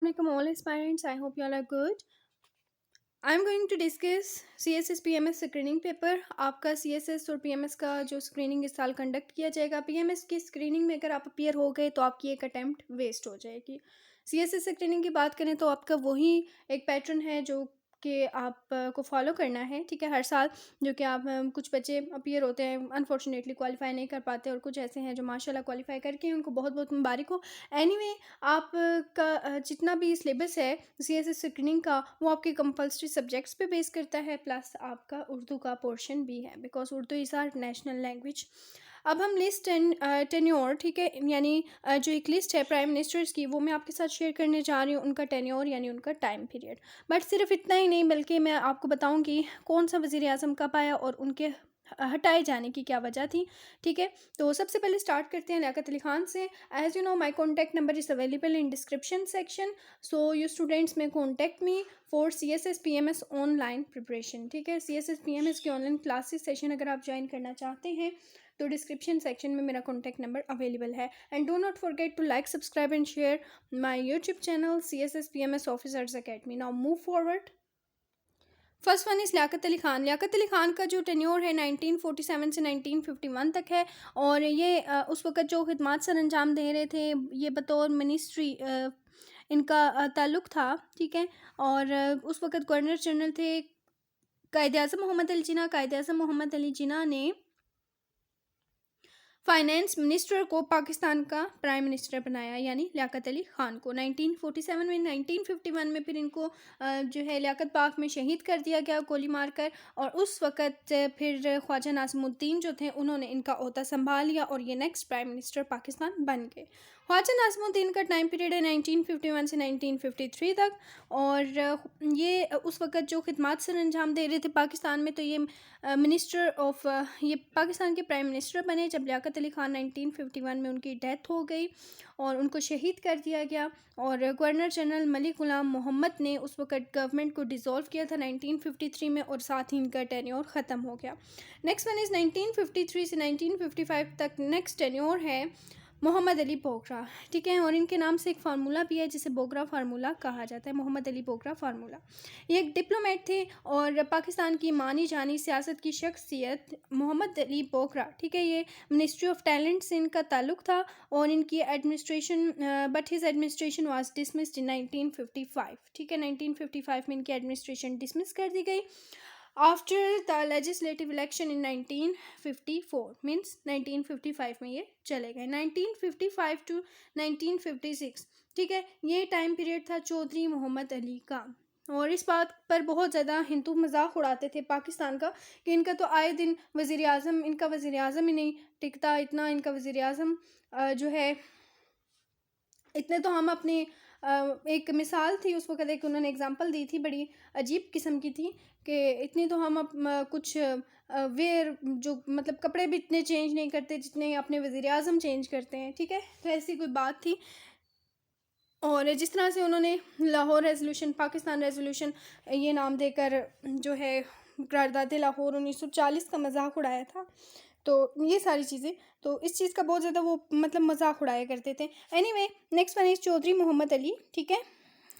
Assalamualaikum all aspirants. I hope you all are good. I'm going to discuss CSS PMS screening paper. आपका CSS और PMS का जो screening इस साल conduct किया जाएगा, PMS की स्क्रीनिंग में अगर आप अपीयर हो गए तो आपकी एक अटैम्प्ट वेस्ट हो जाएगी. CSS स्क्रीनिंग की बात करें तो आपका वही एक पैटर्न है जो कि आप को फॉलो करना है, ठीक है, हर साल. जो कि आप कुछ बच्चे अपीयर होते हैं, अनफॉर्चुनेटली क्वालिफाई नहीं कर पाते, और कुछ ऐसे हैं जो माशाल्लाह क्वालिफाई करके उनको बहुत बहुत मुबारक हो. एनीवे, आप का जितना भी सिलेबस है CSS स्क्रीनिंग का, वो आपके कंपल्सरी सब्जेक्ट्स पे बेस करता है, प्लस आपका उर्दू का पोर्शन भी है, because Urdu is our national language. अब हम लिस्ट टेन्योर, ठीक है, यानी जो एक लिस्ट है प्राइम मिनिस्टर्स की, वो मैं आपके साथ शेयर करने जा रही हूँ, उनका टेन्योर यानी उनका टाइम पीरियड. बट सिर्फ इतना ही नहीं, बल्कि मैं आपको बताऊँगी कौन सा वज़ीर आज़म कब आया और उनके हटाए जाने की क्या वजह थी, ठीक है. तो सबसे पहले स्टार्ट करते हैं लियाकत अली खान से. As you know, my contact number is available in description section, so you students may contact me for CSS PMS online preparation, ठीक है. CSS PMS की ऑनलाइन क्लासेस सेशन अगर आप ज्वाइन करना चाहते हैं तो डिस्क्रिप्शन सेक्शन में मेरा कॉन्टैक्ट नंबर अवेलेबल है. And do not forget to like, subscribe and share my YouTube channel CSS PMS officers academy. Now move forward. First one is Liaquat Ali Khan. Liaquat Ali Khan का जो टेन्योर है 1947 से 1951 तक है, और ये उस वक़्त जो खिदमात सर अंजाम दे रहे थे, ये बतौर मिनिस्ट्री इनका ताल्लुक़ था, ठीक है. और उस वक़्त गवर्नर जनरल थे कायद-ए-आज़म मोहम्मद अली जिन्ना. कायद-ए-आज़म मोहम्मद अली जिन्ना ने फाइनेंस मिनिस्टर को पाकिस्तान का प्राइम मिनिस्टर बनाया, यानी लियाकत अली ख़ान को 1947 में. 1951 में फिर इनको जो है लियाकत बाग में शहीद कर दिया गया गोली मारकर, और उस वक़्त फिर ख्वाजा नाज़िमुद्दीन जो थे उन्होंने इनका ओहदा संभाल लिया और ये नेक्स्ट प्राइम मिनिस्टर पाकिस्तान बन गए. ख्वाजा नाज़िमुद्दीन का टाइम पीरियड है 1951 से 1953 तक, और ये उस वक़्त जो खिदमात सर अंजाम दे रहे थे पाकिस्तान में, तो ये मिनिस्टर ऑफ ये पाकिस्तान के प्राइम मिनिस्टर बने जब लियाकत अली ख़ान 1951 में उनकी डेथ हो गई और उनको शहीद कर दिया गया. और गवर्नर जनरल मलिक ग़ुलाम मोहम्मद ने उस वक़्त गवर्नमेंट को डिसॉल्व किया था 1953 में, और साथ ही इनका टेन्योर ख़त्म हो गया. नेक्स्ट वन इज़ 1953 से 1955 तक नेक्स्ट टेन्योर है मोहम्मद अली बोगरा, ठीक है. और इनके नाम से एक फार्मूला भी है जिसे बोगरा फार्मूला कहा जाता है, मोहम्मद अली बोगरा फार्मूला. ये एक डिप्लोमेट थे और पाकिस्तान की मानी जानी सियासत की शख्सियत मोहम्मद अली बोगरा, ठीक है. ये मिनिस्ट्री ऑफ टैलेंट से इनका ताल्लुक़ था, और इनकी administration but his administration was dismissed in 1955, ठीक है. 1955 में इनकी एडमिनिस्ट्रेशन डिसमिस कर दी गई after the legislative election in 1954, means 1955 में ये चले गए. 1955 टू 1956, ठीक है, ये टाइम पीरियड था चौधरी मोहम्मद अली का. और इस बात पर बहुत ज़्यादा हिंदू मजाक उड़ाते थे पाकिस्तान का कि इनका तो आए दिन वज़ीर आज़म, इनका वज़ीर आज़म ही नहीं टिकता, इतना इनका वज़ीर आज़म जो है, इतने तो हम अपने एक मिसाल थी उस वक़्त, एक उन्होंने एग्ज़ाम्पल दी थी, बड़ी अजीब किस्म की थी कि इतनी तो हम कुछ वेयर जो मतलब कपड़े भी इतने चेंज नहीं करते जितने अपने वज़ीर आज़म चेंज करते हैं, ठीक है. तो ऐसी कोई बात थी. और जिस तरह से उन्होंने लाहौर रेजोल्यूशन, पाकिस्तान रेजोल्यूशन ये नाम देकर जो है करारदाद लाहौर 1940 का मजाक उड़ाया था, तो ये सारी चीज़ें, तो इस चीज़ का बहुत ज़्यादा वो मतलब मजाक उड़ाया करते थे. Anyway, next one is Chaudhry Mohammad Ali, ठीक है.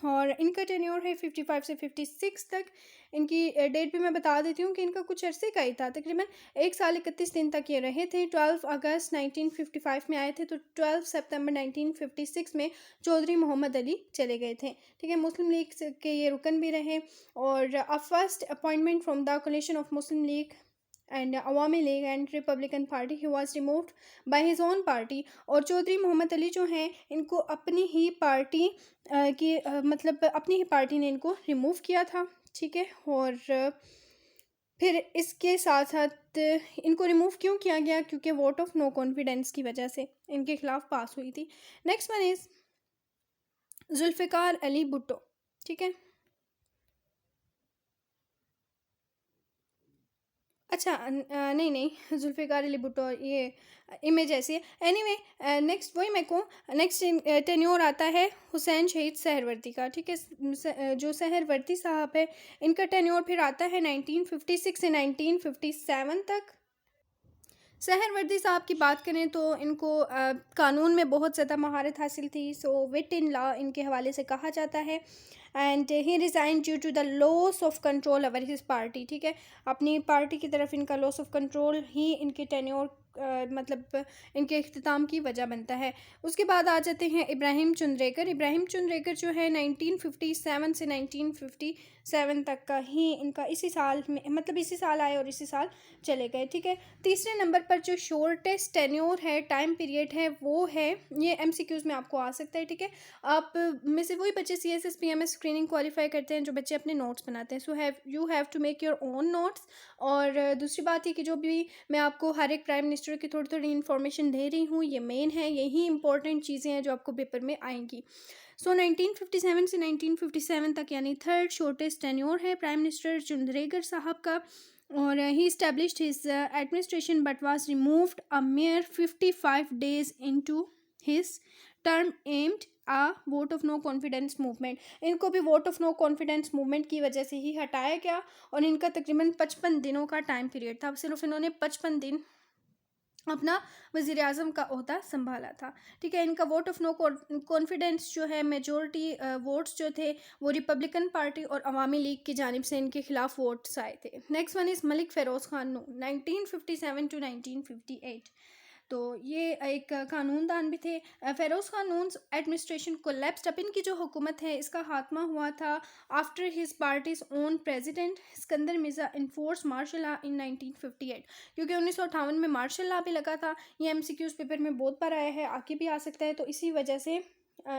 और इनका टेन्योर है 55 से 56 तक. इनकी डेट भी मैं बता देती हूँ कि इनका कुछ अरसे का ही था, तकरीबन 1 साल 31 दिन तक ये रहे थे. 12 अगस्त 1955 में आए थे, तो 12 सितंबर 1956 में चौधरी मोहम्मद अली चले गए थे, ठीक है. मुस्लिम लीग के ये रुकन भी रहे, और first appointment from the collision of Muslim league and Awami league and Republican party, he was removed by his own party. और चौधरी मोहम्मद अली जो हैं, इनको अपनी ही पार्टी की मतलब अपनी ही पार्टी ने इनको रिमूव किया था, ठीक है. और फिर इसके साथ साथ इनको रिमूव क्यों किया गया, क्योंकि वोट ऑफ नो कॉन्फिडेंस की वजह से इनके खिलाफ पास हुई थी. Next one is Zulfikar Ali Bhutto, ठीक है. अच्छा, नहीं जुल्फ़िकार अली भुट्टो ये इमेज ऐसी है. एनीवे, नेक्स्ट वही मैं कहूँ, नेक्स्ट टेन्योर आता है हुसैन शहीद सहरवर्दी का, ठीक है. जो सहरवर्दी साहब है, इनका टेन्योर फिर आता है 1956 से 1957 तक. सहरवर्दी साहब की बात करें तो इनको कानून में बहुत ज़्यादा महारत हासिल थी, सो विट इन लॉ इनके हवाले से कहा जाता है। And he resign due to the loss of control over his party, ठीक है, अपनी पार्टी की तरफ इनका लॉस ऑफ कंट्रोल ही इनके टेन्योर मतलब इनके इख्तिताम की वजह बनता है। उसके बाद आ जाते हैं इब्राहिम चंद्रेकर। इब्राहिम चंद्रेकर जो है 1957 से 1957 तक का ही इनका इसी साल में, मतलब इसी साल आए और इसी साल चले गए, ठीक है। तीसरे नंबर पर जो शॉर्टेस्ट टेन्योर है, टाइम पीरियड है, वो है, ये एमसीक्यूज़ में आपको आ सकता है, ठीक है। आप में से वही बच्चे सीएसएस पीएमएस स्क्रीनिंग क्वालिफाई करते हैं जो बच्चे अपने नोट्स बनाते हैं, so you have to make your own notes. और दूसरी बात ये कि जो भी मैं आपको हर एक प्राइम मिनिस्टर की थोड़ी थोड़ी इन्फॉर्मेशन दे रही हूँ, ये मेन है, यही इंपॉर्टेंट चीज़ें हैं जो आपको पेपर में आएंगी। सो 1957 से 1957 तक यानी थर्ड शॉर्टेस्ट टेन्योर है प्राइम मिनिस्टर चंद्रेकर साहब का। और he established his administration but was removed a mere 55 days into his term aimed a vote of no confidence movement. इनको भी vote of no confidence movement की वजह से ही हटाया गया और इनका तकरीबन 55 दिनों का टाइम पीरियड था। सिर्फ इन्होंने 55 दिन अपना वज़ीर आज़म का ओहदा संभाला था, ठीक है। इनका वोट ऑफ नो कॉन्फिडेंस जो है, मेजॉरिटी वोट्स जो थे वो रिपब्लिकन पार्टी और अवामी लीग की जानिब से इनके खिलाफ वोट्स आए थे। Next one is Malik Firoz Khan Noon 1957 to 1958। तो ये एक कानूनदान भी थे। Firoz Khan Noon administration collapsed. अब इनकी जो हुकूमत है इसका खात्मा हुआ था after his party's own president Sikandar Mirza enforce martial law in 1958, क्योंकि 1958 में मार्शल लॉ भी लगा था। ये एमसीक्यूज़ पेपर में बहुत बार आया है, आगे भी आ सकता है, तो इसी वजह से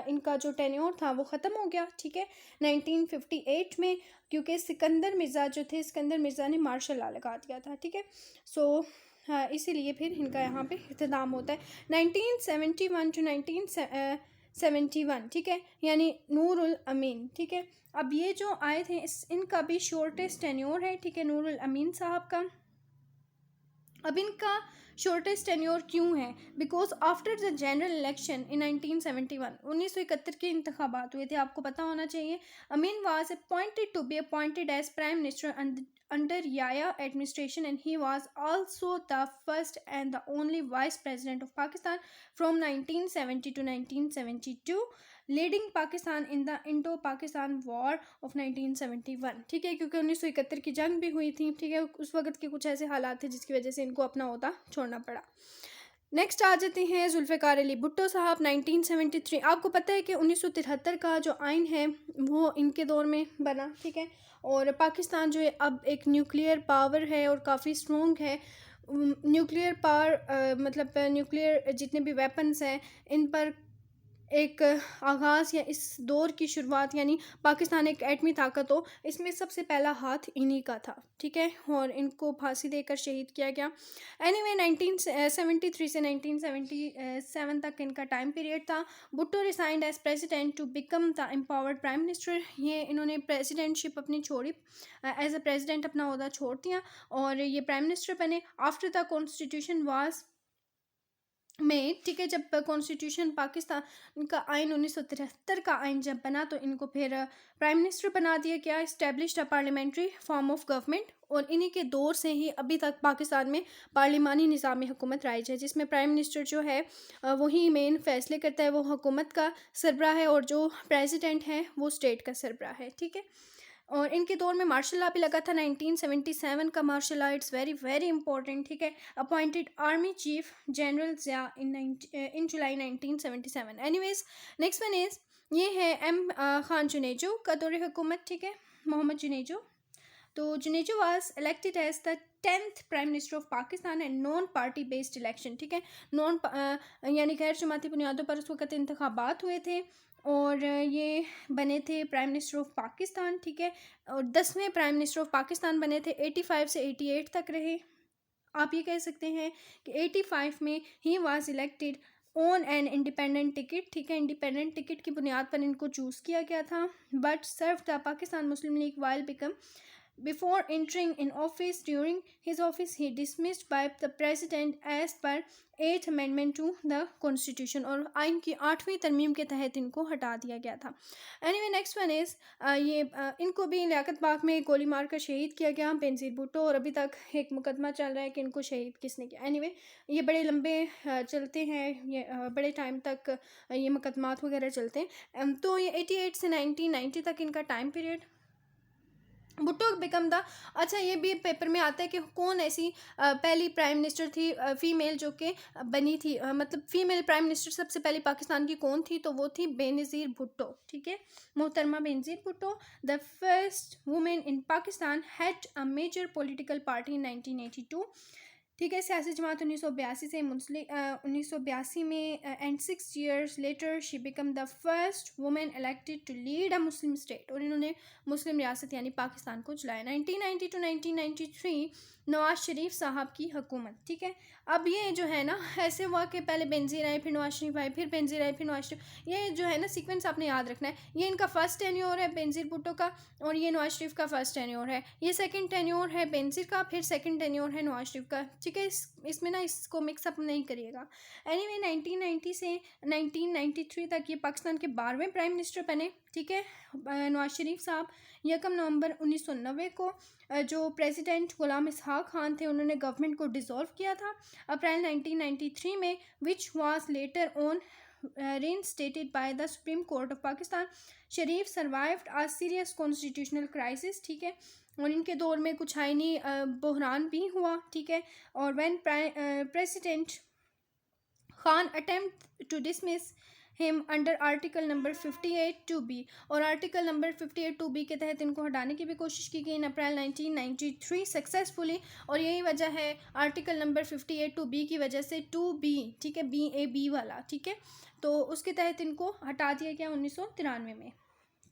इनका जो टेन्योर था वो ख़त्म हो गया, ठीक है, 1958 में, क्योंकि सिकंदर मिर्ज़ा जो थे, सिकंदर मिर्ज़ा ने मार्शल लॉ लगा दिया था, ठीक है। सो हाँ, इसीलिए फिर इनका यहाँ पे इख्तिताम होता है 1971 टू 1971, ठीक है, यानी नूरुल अमीन, ठीक है। अब ये जो आए थे इनका भी शॉर्टेस्ट टेन्योर है, ठीक है, नूरुल अमीन साहब का। अब इनका शॉर्टेस्ट टेन्योर क्यों है? Because after the general election in 1971, 1971 के इंतखाबात हुए थे, आपको पता होना चाहिए। Amin was appointed to be appointed as prime minister under Yahya administration, and he was also the first and the only vice president of Pakistan from 1970 to 1972, leading Pakistan in the Indo Pakistan war of 1971, ठीक है, क्योंकि 1971 की जंग भी हुई थी, ठीक है। उस वक्त के कुछ ऐसे हालात थे जिसकी वजह से इनको अपना ओहदा छोड़ना पड़ा। नेक्स्ट आ जाते हैं जुल्फ़िकार अली भुट्टो साहब 1973। आपको पता है कि 1973 का जो आइन है वो इनके दौर में बना, ठीक है। और पाकिस्तान जो है अब एक न्यूक्लियर पावर है और काफ़ी स्ट्रॉन्ग है। न्यूक्लियर पावर मतलब न्यूक्लियर जितने भी वेपन्स हैं इन पर एक आगाज़ या इस दौर की शुरुआत, यानी पाकिस्तान एक एटमी ताकत हो, इसमें सबसे पहला हाथ इन्हीं का था, ठीक है। और इनको फांसी देकर शहीद किया गया। एनीवे 1973 से 1977 तक इनका टाइम पीरियड था। Bhutto resigned as president to become the empowered prime minister. ये इन्होंने प्रेसिडेंटशिप अपनी छोड़ी, एज ए प्रेसिडेंट अपना ओहदा छोड़ दिया और ये प्राइम मिनिस्टर बने आफ्टर द कॉन्स्टिट्यूशन वाज में, ठीक है। जब कॉन्स्टिट्यूशन पाकिस्तान का आइन 1973 का आइन जब बना तो इनको फिर प्राइम मिनिस्टर बना दिया गया, established a parliamentary form of government. और इन्हीं के दौर से ही अभी तक पाकिस्तान में पार्लिमानी निज़ाम हुकूमत राइज है, जिसमें प्राइम मिनिस्टर जो है वही मेन फैसले करता है, वो हुकूमत का सरबराह है, और जो प्रेसिडेंट है वो स्टेट का सरबराह है, ठीक है। और इनके दौर में मार्शल लॉ भी लगा था 1977 का martial law, it's very very important, ठीक है। Appointed army chief general Zia in July 1977। Anyways next one is ये है खान जुनेजो का दौर हुकूमत, ठीक है, मोहम्मद जुनेजो। तो Junejo was elected as the 10th prime minister of Pakistan and non party based election, ठीक है। नॉन यानी गैर जमाती बुनियादों पर उस वक्त इंतखाबात हुए थे और ये बने थे प्राइम मिनिस्टर ऑफ पाकिस्तान, ठीक है। और 10वें प्राइम मिनिस्टर ऑफ पाकिस्तान बने थे, 85 से 88 तक रहे। आप ये कह सकते हैं कि 85 में he was elected on an independent ticket, ठीक है। इंडिपेंडेंट टिकट की बुनियाद पर इनको चूज़ किया गया था, but serve the Pakistan Muslim League while become Before entering in office, during his office, he dismissed by the president as per 8th amendment to the constitution, और आइन की 8वीं तरमीम के तहत इनको हटा दिया गया था. Anyway, next one is इनको भी लियाकत पार्क में गोली मारकर शहीद किया गया बेनज़ीर भुट्टो, और अभी तक एक मुकदमा चल रहा है कि इनको शहीद किसने किया. Anyway, ये बड़े लंबे चलते हैं, ये बड़े टाइम तक ये मुकदमात वगैरह चलते हैं. तो ये 88 से 1990 तक इनका time period. Bhutto become the, अच्छा ये भी पेपर में आता है कि कौन ऐसी पहली प्राइम मिनिस्टर थी फीमेल जो कि बनी थी, मतलब फीमेल प्राइम मिनिस्टर सबसे पहले पाकिस्तान की कौन थी, तो वो थी बेनज़ीर भुट्टो. ठीक है, मोहतरमा Benazir Bhutto, the first women in Pakistan, had a major political party in 1982. ठीक है, सियासी जमात 1982 से मुंसलिक 1982 में, and 6 years later she become the first women elected to lead a Muslim state, और इन्होंने मुस्लिम रियासत यानी पाकिस्तान को चलाया. 1990 to 1993 नवाज शरीफ साहब की हुकूमत. ठीक है, अब ये जो है ना ऐसे हुआ कि पहले बेनज़ीर आए, फिर नवाज शरीफ आए, फिर बेनज़ीर आए, फिर नवाज शरीफ. ये जो है ना सीक्वेंस आपने याद रखना है. ये इनका फर्स्ट टेन्योर है बेनज़ीर भुट्टो का, और ये नवाज शरीफ का फर्स्ट टेन्योर है. ये सेकंड टेन्योर है बेनज़ीर का, फिर सेकंड टेन्योर है नवाज शरीफ का. ठीक है, इसमें ना इसको मिक्सअप नहीं करिएगा. एनीवे 1990 से 1993 तक ये पाकिस्तान के 12वें प्राइम मिनिस्टर बने. ठीक है, नवाज शरीफ साहब 1 नवंबर 1990 को जो प्रेसिडेंट गुलाम इसहाक खान थे उन्होंने गवर्नमेंट को डिसॉल्व किया था. अप्रैल 1993 में which was later on reinstated by the Supreme Court of Pakistan. Sharif survived a serious constitutional crisis. ठीक है, और इनके दौर में कुछ आईनी बहरान भी हुआ. ठीक है, और when president Khan attempt to dismiss him under article number 58(2)B, और आर्टिकल नंबर 58(2)B के तहत इनको हटाने की भी कोशिश की गई इन अप्रैल 1993 सक्सेसफुली. और यही वजह है आर्टिकल नंबर 58(2)B की वजह से 2B, ठीक है, BAB वाला. ठीक है, तो उसके तहत इनको हटा दिया गया 1993 में.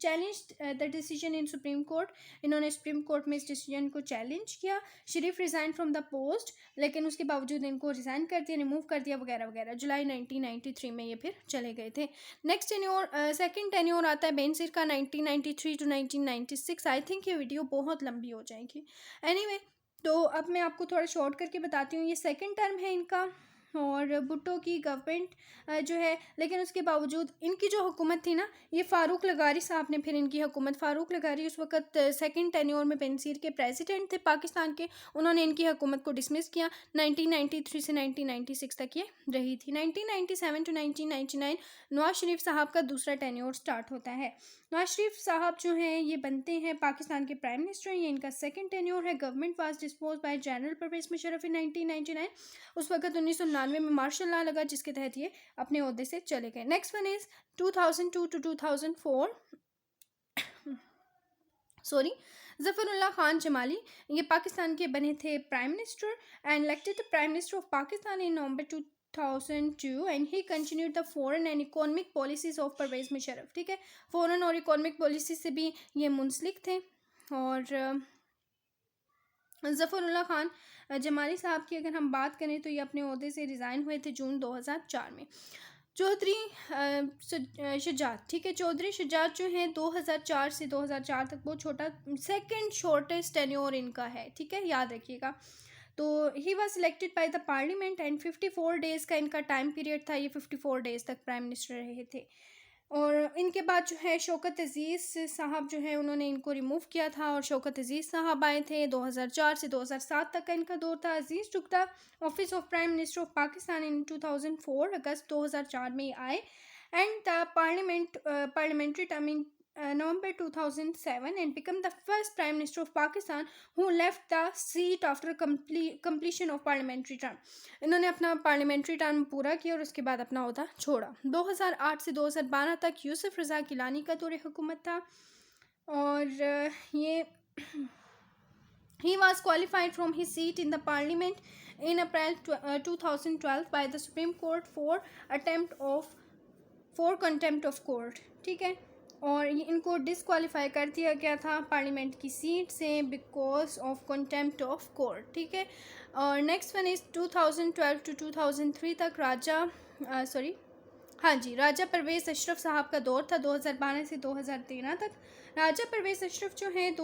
Challenge the decision in supreme court, इन्होंने सुप्रीम कोर्ट में इस डिसीजन को चैलेंज किया. शरीफ रिज़ाइन फ्रॉम द पोस्ट, लेकिन उसके बावजूद इनको रिज़ाइन कर दिया, रिमूव कर दिया वगैरह वगैरह. जुलाई 1993 में ये फिर चले गए थे. नेक्स्ट टेन्योर, सेकंड टेन्योर आता है बेनज़ीर का 1993 to 1996. आई थिंक ये वीडियो बहुत लंबी हो जाएगी. एनीवे, तो अब मैं आपको थोड़ा शॉर्ट करके बताती हूँ. ये सेकेंड टर्म है इनका, और भुट्टो की गवर्नमेंट जो है, लेकिन उसके बावजूद इनकी जो हुकूमत थी ना, ये फ़ारूक लगारी साहब ने फिर इनकी हुकूमत, फ़ारूक लगारी उस वक्त सेकंड टेन्योर में बेनज़ीर के प्रेसिडेंट थे पाकिस्तान के, उन्होंने इनकी हुकूमत को डिसमिस किया. 1993 से 1996 तक ये रही थी. 1997 to 1999 नवाज शरीफ साहब का दूसरा टेन्योर स्टार्ट होता है. नवाज शरीफ साहब जो हैं ये बनते हैं पाकिस्तान के प्राइम मिनिस्टर. ये इनका सेकंड टेन्योर है. Government was dispose by general Pervez Musharraf in 1999. उस वक्त 1999 में मार्शल लॉ लगा जिसके तहत ये अपने ओहदे से चले गए. Next one is 2002 to 2004 sorry, Zafarullah Khan Jamali, ये पाकिस्तान के बने थे prime minister and elected the prime minister of Pakistan in November 2002 and he continued the foreign and economic policies of Pervez Musharraf. ठीक है, फॉरेन और इकोनॉमिक पॉलिसी से भी ये मुंसलिक थे. और ज़फ़रुल्लाह खान जमाली साहब की अगर हम बात करें तो ये अपने ओहदे से रिज़ाइन हुए थे जून 2004 में. चौधरी शुजात, ठीक है, चौधरी शुजात जो हैं 2004 से 2004 तक बहुत छोटा, सेकंड शॉर्टेस्ट टेन्योर इनका है. ठीक है, याद रखिएगा. तो he was selected by the parliament and 54 days का इनका टाइम पीरियड था. ये 54 डेज़ तक प्राइम मिनिस्टर रहे थे. और इनके बाद जो है शौकत अज़ीज़ साहब जो है उन्होंने इनको रिमूव किया था, और शौकत अज़ीज़ साहब आए थे 2004 से 2007 तक का इनका दौर था. Aziz took the office of prime minister of Pakistan in 2004, अगस्त 2004 में आए. And the parliamentary term in November 2007 and become the first Prime Minister of Pakistan who left the seat after completion of parliamentary term. इन्होंने अपना parliamentary term पूरा किया और उसके बाद अपना ओहदा छोड़ा. 2008 से 2012 तक यूसुफ रज़ा गिलानी का दौर हुकूमत था. और ये he was qualified from his seat in the parliament in April 2012 by the Supreme Court for contempt of court. ठीक है, और ये इनको डिसक्वालीफाई कर दिया गया था पार्लियामेंट की सीट से because of contempt of court. ठीक है, और नेक्स्ट वन इज़ 2012 to 2003 तक राजा परवेज़ अशरफ साहब का दौर था 2012 से 2013 तक. राजा परवेज़ अशरफ जो हैं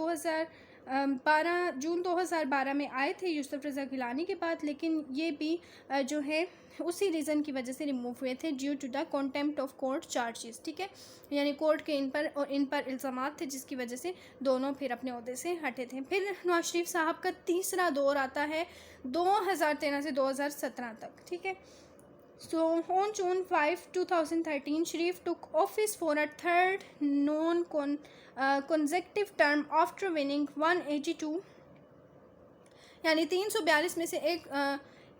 12 जून 2012 में आए थे यूसुफ रज़ा गिलानी के बाद, लेकिन ये भी जो है उसी रीज़न की वजह से रिमूव हुए थे, due to the contempt of court charges. ठीक है, यानी कोर्ट के इन पर इल्ज़ामात थे, जिसकी वजह से दोनों फिर अपने ओहदे से हटे थे। फिर नवाज शरीफ साहब का तीसरा दौर आता है 2013 से 2017 तक। ठीक है, so on June 5, 2013 Sharif took office for a third non consecutive term after winning 182 यानी 342 में से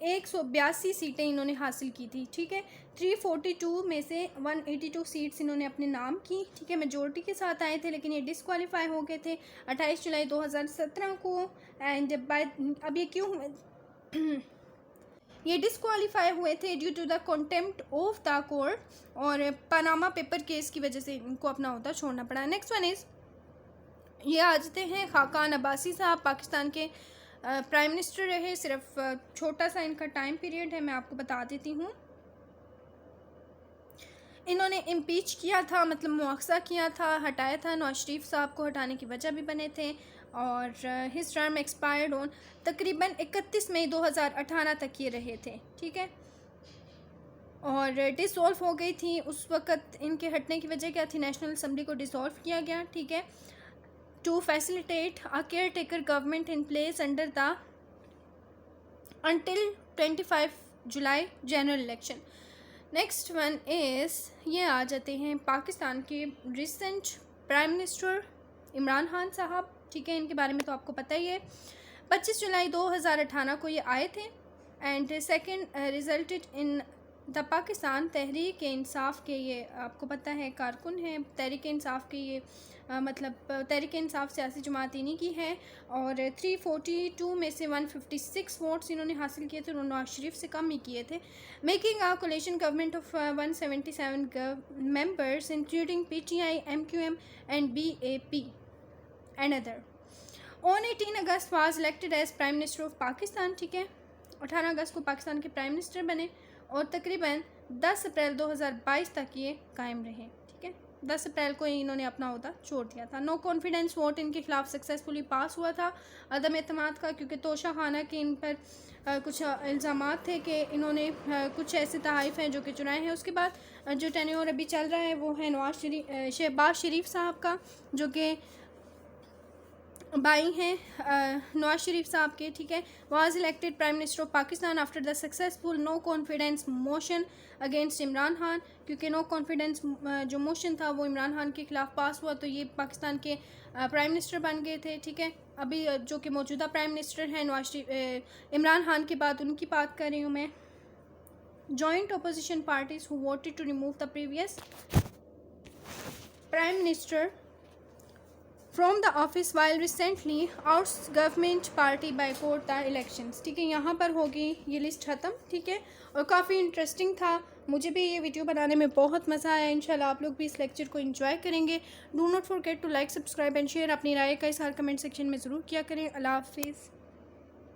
182 सीटें इन्होंने हासिल की थी। ठीक है, 342 में से 182 सीट्स इन्होंने अपने नाम की। ठीक है, मेजोरिटी के साथ आए थे, लेकिन ये डिसक्वालीफाई हो गए थे 28 जुलाई 2017 को। एंड अब ये क्यों हुए ये डिसक्वालीफाई हुए थे due to the contempt of the court, और पनामा पेपर केस की वजह से इनको अपना ओहदा छोड़ना पड़ा। नेक्स्ट वन इज़, ये आ जाते हैं खाकान अब्बासी साहब, पाकिस्तान के प्राइम मिनिस्टर रहे। सिर्फ छोटा सा इनका टाइम पीरियड है, मैं आपको बता देती हूँ। इन्होंने इम्पीच किया था, मतलब मुआवजा किया था, हटाया था। नवाज शरीफ साहब को हटाने की वजह भी बने थे, और हिज टर्म एक्सपायर्ड ऑन तकरीबन 31 मई 2018 तक ये रहे थे। ठीक है, और डिसॉल्व हो गई थी उस वक़्त। इनके हटने की वजह क्या थी? नेशनल असम्बली को डिसॉल्व किया गया। ठीक है, to facilitate a caretaker government in place under the until 25 July general election. Next one is, ये आ जाते हैं पाकिस्तान के recent prime minister Imran Khan sahab. ठीक है, इनके बारे में तो आपको पता ही है। 25 जुलाई 2018 को ये आए थे, and second resulted in the Pakistan Tehreek Insaf के, ये आपको पता है कारकुन हैं तहरीक इंसाफ के। ये मतलब तहरीक इंसाफ सियासी जमात इन्हीं की है, और 342 में से 156 वोट्स इन्होंने हासिल किए थे, उन्होंने नवाज शरीफ से कम ही किए थे। Making a coalition government of 177 members including PTI, MQM and BAP and other. On 18 August was elected as prime minister of Pakistan. ठीक है, 18 अगस्त को पाकिस्तान के प्राइम मिनिस्टर बने, और तकरीबन 10 अप्रैल 2022 तक ये कायम रहे। ठीक है, 10 अप्रैल को इन्होंने अपना ओहदा छोड़ दिया था। नो कॉन्फिडेंस वोट इनके खिलाफ सक्सेसफुली पास हुआ था अदम एतमाद का, क्योंकि तोशा खाना के इन पर कुछ इल्ज़ामात थे कि इन्होंने कुछ ऐसे तहाइफ हैं जो कि चुराए हैं। उसके बाद जो टेन्योर अभी चल रहा है वो है शहबाज शरीफ साहब का, जो कि भाई हैं नवाज शरीफ साहब के। ठीक है, was elected prime minister of Pakistan after the successful no confidence motion against Imran Khan, क्योंकि नो कॉन्फिडेंस जो मोशन था वो इमरान खान के खिलाफ पास हुआ, तो ये पाकिस्तान के प्राइम मिनिस्टर बन गए थे। ठीक है, अभी जो कि मौजूदा प्राइम मिनिस्टर हैं इमरान खान के बाद उनकी बात कर रही हूँ मैं। Joint opposition parties who voted to remove the previous prime minister from the office while recently ousts government party boycott the elections. ठीक है, यहाँ पर होगी ये लिस्ट ख़त्म। ठीक है, और काफ़ी इंटरेस्टिंग था, मुझे भी ये वीडियो बनाने में बहुत मज़ा आया। इंशाल्लाह आप लोग भी इस लेक्चर को एंजॉय करेंगे। Do not forget to like, subscribe and share. अपनी राय का इज़हार कमेंट सेक्शन में ज़रूर किया करें। अल्लाह हाफिज़।